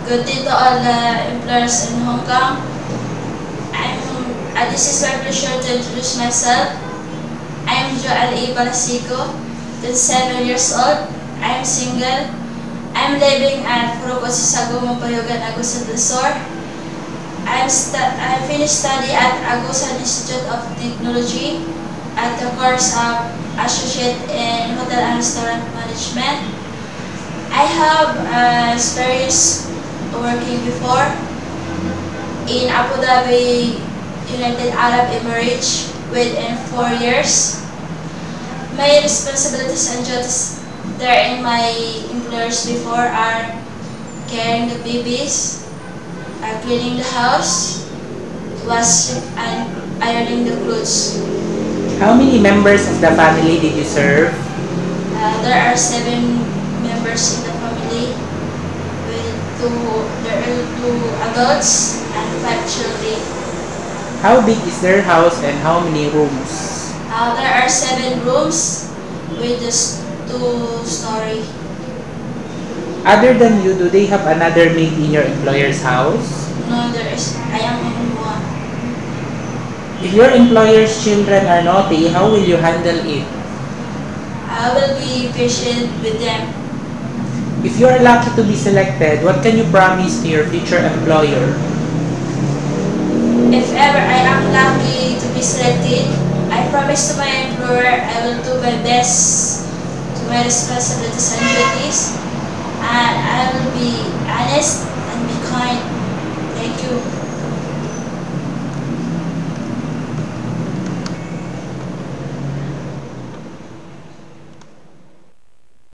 Good day to all the employers in Hong Kong. This is my pleasure to introduce myself. I'm Joel A. Balasico, 27 years old. I'm single. I'm living at Puroko Sisago, Mampayogan, Agusan del Sur. I finished study at Agusan Institute of Technology at the course of Associate in Hotel and Restaurant Management. I have experience working before in Abu Dhabi, United Arab Emirates within 4 years. My responsibilities and duties there in my employers before are carrying the babies, cleaning the house, washing and ironing the clothes. How many members of the family did you serve? There are 7 members in the family. There are 2 adults and 5 children. How big is their house and how many rooms? There are 7 rooms with just 2-story. Other than you, do they have another maid in your employer's house? No, there is. I am only one. If your employer's children are naughty, how will you handle it? I will be patient with them. If you are lucky to be selected, what can you promise to your future employer? If ever I am lucky to be selected, I promise to my employer I will do my best to my responsibilities and duties, and I will be honest and be kind. Thank you.